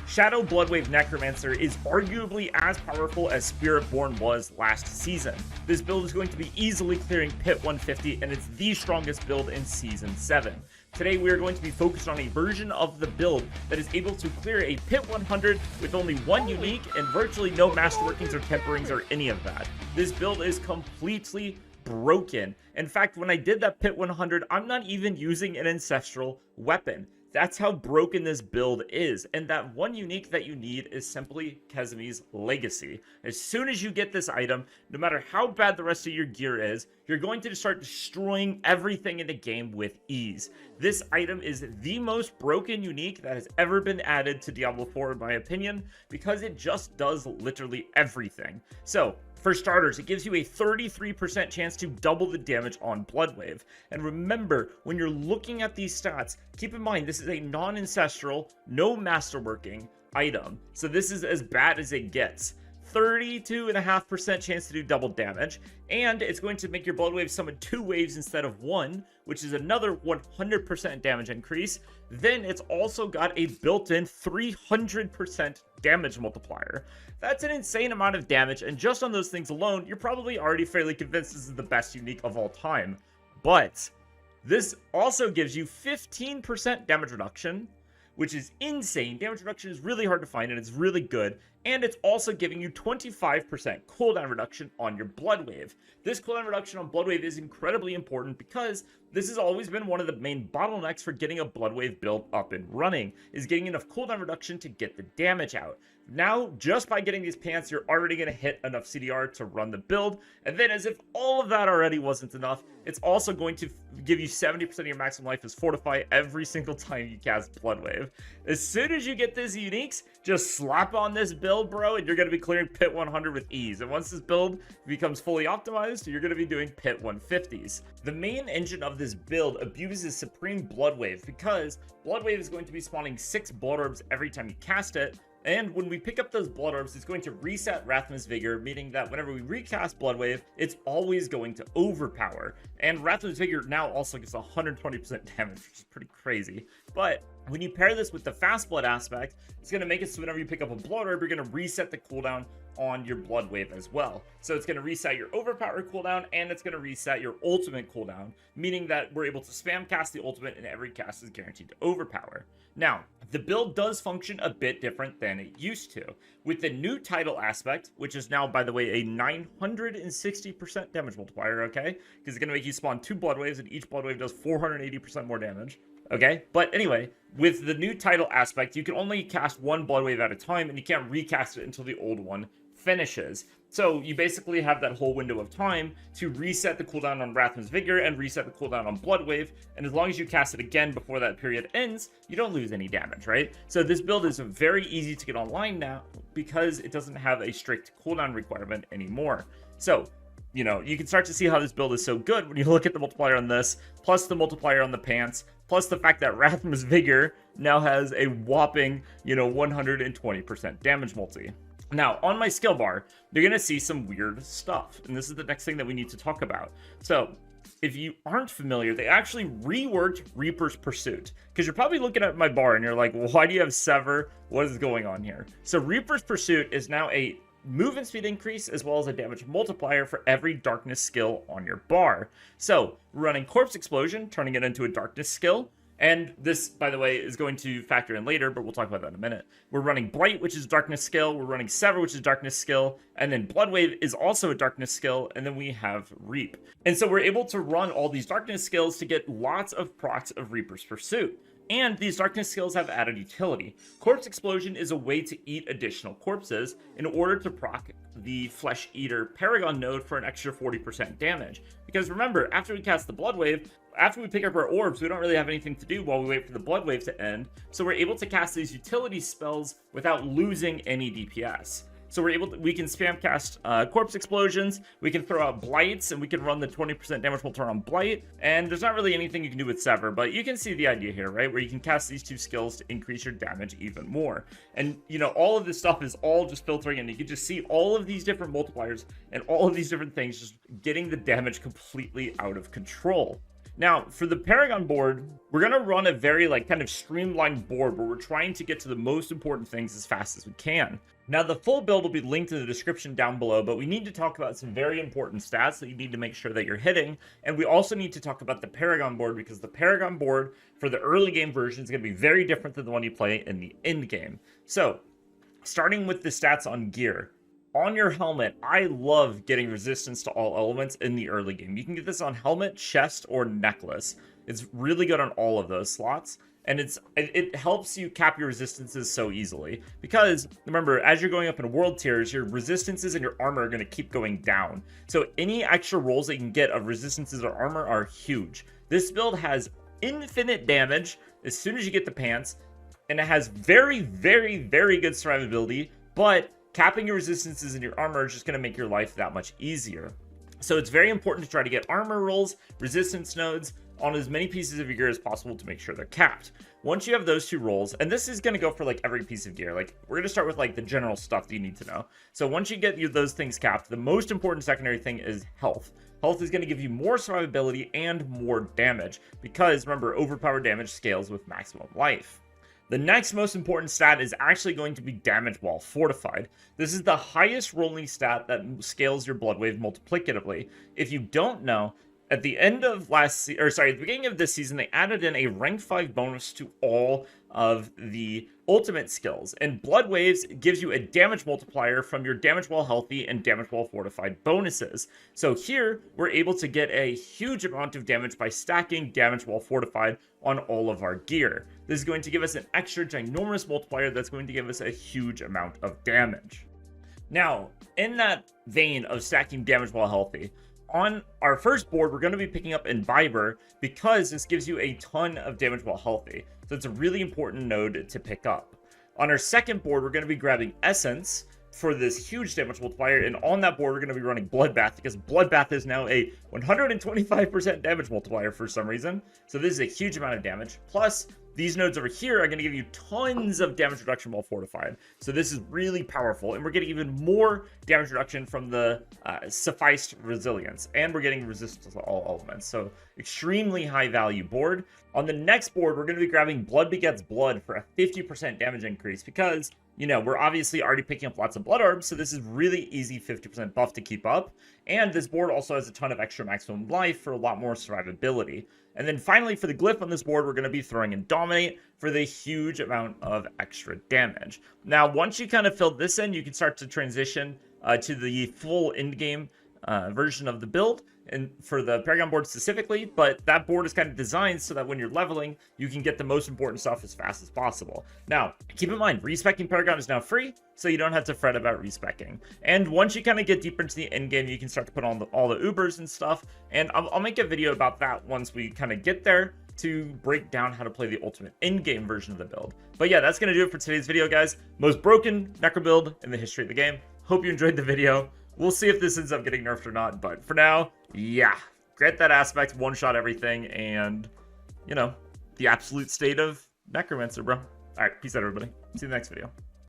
Shadow Blood Wave Necromancer is arguably as powerful as Spiritborn was last season. This build is going to be easily clearing Pit 150, and it's the strongest build in Season 7. Today we are going to be focused on a version of the build that is able to clear a Pit 100 with only one unique and virtually no masterworkings or temperings or any of that. This build is completely broken. In fact, when I did that Pit 100, I'm not even using an ancestral weapon. That's how broken this build is, and that one unique that you need is simply Kessime's Legacy. As soon as you get this item, no matter how bad the rest of your gear is, you're going to start destroying everything in the game with ease. This item is the most broken unique that has ever been added to Diablo 4 in my opinion, because it just does literally everything. So, for starters, it gives you a 33% chance to double the damage on Blood Wave. And remember, when you're looking at these stats, keep in mind this is a non-ancestral, no masterworking item. So this is as bad as it gets. 32.5% chance to do double damage, and it's going to make your Blood Wave summon 2 waves instead of 1, which is another 100% damage increase. Then it's also got a built-in 300% damage multiplier. That's an insane amount of damage, and just on those things alone, you're probably already fairly convinced this is the best unique of all time. But this also gives you 15% damage reduction, which is insane. Damage reduction is really hard to find, and it's really good. And it's also giving you 25% cooldown reduction on your Blood Wave. This cooldown reduction on Blood Wave is incredibly important because this has always been one of the main bottlenecks for getting a Blood Wave build up and running, is getting enough cooldown reduction to get the damage out. Now, just by getting these pants, you're already going to hit enough CDR to run the build. And then, as if all of that already wasn't enough, it's also going to give you 70% of your maximum life as Fortify every single time you cast Blood Wave. As soon as you get these uniques, just slap on this build, bro, and you're going to be clearing Pit 100 with ease. And once this build becomes fully optimized, you're going to be doing Pit 150s. The main engine of this build abuses Supreme Blood Wave because Blood Wave is going to be spawning 6 Blood Orbs every time you cast it. And when we pick up those Blood Orbs, it's going to reset Rathma's Vigor, meaning that whenever we recast Blood Wave, it's always going to overpower. And Rathma's Vigor now also gets 120% damage, which is pretty crazy. But when you pair this with the Fast Blood aspect, it's going to make it so whenever you pick up a Blood Orb, you're going to reset the cooldown on your Blood Wave as well. So it's going to reset your Overpower cooldown, and it's going to reset your Ultimate cooldown, meaning that we're able to spam cast the Ultimate, and every cast is guaranteed to Overpower. Now, the build does function a bit different than it used to. With the new title aspect, which is now, by the way, a 960% damage multiplier, okay? Because it's going to make you spawn 2 Blood Waves, and each Blood Wave does 480% more damage. Okay, but anyway, with the new title aspect, you can only cast 1 Blood Wave at a time, and you can't recast it until the old one finishes. So you basically have that whole window of time to reset the cooldown on Rathma's Vigor and reset the cooldown on Blood Wave, and as long as you cast it again before that period ends, you don't lose any damage, right? So this build is very easy to get online now because it doesn't have a strict cooldown requirement anymore. So, you know, you can start to see how this build is so good when you look at the multiplier on this, plus the multiplier on the pants, plus the fact that Rathma's Vigor now has a whopping, 120% damage multi. Now, on my skill bar, you're going to see some weird stuff, and this is the next thing that we need to talk about. So, if you aren't familiar, they actually reworked Reaper's Pursuit, because you're probably looking at my bar and you're like, well, why do you have Sever? What is going on here? So, Reaper's Pursuit is now a movement speed increase as well as a damage multiplier for every darkness skill on your bar. So, we're running Corpse Explosion, turning it into a darkness skill. And this, by the way, is going to factor in later, but we'll talk about that in a minute. We're running Blight, which is darkness skill. We're running Sever, which is darkness skill. And then Blood Wave is also a darkness skill. And then we have Reap. And so we're able to run all these darkness skills to get lots of procs of Reaper's Pursuit. And these darkness skills have added utility. Corpse Explosion is a way to eat additional corpses in order to proc the Flesh Eater Paragon node for an extra 40% damage. Because remember, after we cast the Blood Wave, after we pick up our orbs, we don't really have anything to do while we wait for the Blood Wave to end. So we're able to cast these utility spells without losing any DPS. So we can spam cast Corpse Explosions, we can throw out Blights, and we can run the 20% damage multiplier on Blight. And there's not really anything you can do with Sever, but you can see the idea here, right? Where you can cast these 2 skills to increase your damage even more. And, all of this stuff is all just filtering, and you can just see all of these different multipliers and all of these different things just getting the damage completely out of control. Now, for the Paragon board, we're going to run a very kind of streamlined board where we're trying to get to the most important things as fast as we can. Now, the full build will be linked in the description down below, but we need to talk about some very important stats that you need to make sure that you're hitting. And we also need to talk about the Paragon board, because the Paragon board for the early game version is going to be very different than the one you play in the end game. So, starting with the stats on gear. On your helmet, I love getting resistance to all elements in the early game. You can get this on helmet, chest, or necklace. It's really good on all of those slots, and it helps you cap your resistances so easily. Because, remember, as you're going up in world tiers, your resistances and your armor are going to keep going down. So any extra rolls that you can get of resistances or armor are huge. This build has infinite damage as soon as you get the pants, and it has very, very, very good survivability, but capping your resistances and your armor is just going to make your life that much easier. So it's very important to try to get armor rolls, resistance nodes on as many pieces of your gear as possible to make sure they're capped. Once you have those two rolls, and this is going to go for every piece of gear, we're going to start with the general stuff that you need to know. So once you get those things capped, the most important secondary thing is health. Health is going to give you more survivability and more damage, because remember, overpowered damage scales with maximum life. The next most important stat is actually going to be damage while fortified. This is the highest rolling stat that scales your Blood Wave multiplicatively. If you don't know, at the end of at the beginning of this season, they added in a rank 5 bonus to all of the ultimate skills, and Blood Waves gives you a damage multiplier from your damage while healthy and damage while fortified bonuses. So here, we're able to get a huge amount of damage by stacking damage while fortified on all of our gear. This is going to give us an extra ginormous multiplier that's going to give us a huge amount of damage. Now, in that vein of stacking damage while healthy, on our first board, we're going to be picking up Imbiber because this gives you a ton of damage while healthy. So it's a really important node to pick up. On our second board, we're going to be grabbing Essence for this huge damage multiplier. And on that board, we're going to be running Bloodbath because Bloodbath is now a 125% damage multiplier for some reason. So this is a huge amount of damage. Plus, these nodes over here are going to give you tons of damage reduction while fortified. So this is really powerful. And we're getting even more damage reduction from the Sufficed Resilience. And we're getting resistance to all elements. So extremely high value board. On the next board, we're going to be grabbing Blood Begets Blood for a 50% damage increase. Because, we're obviously already picking up lots of blood orbs. So this is really easy 50% buff to keep up. And this board also has a ton of extra maximum life for a lot more survivability. And then finally, for the glyph on this board, we're going to be throwing in Dominate for the huge amount of extra damage. Now, once you kind of fill this in, you can start to transition to the full endgame version of the build, and for the Paragon board specifically, but that board is kind of designed so that when you're leveling, you can get the most important stuff as fast as possible. Now, keep in mind, respecking Paragon is now free, so you don't have to fret about respecking. And once you kind of get deeper into the end game, you can start to put on all the Ubers and stuff, and I'll make a video about that once we kind of get there to break down how to play the ultimate end-game version of the build. But yeah, that's going to do it for today's video, guys. Most broken Necro build in the history of the game. Hope you enjoyed the video. We'll see if this ends up getting nerfed or not, but for now, yeah, get that aspect, one-shot everything, and, the absolute state of Necromancer, bro. Alright, peace out, everybody. See you in the next video.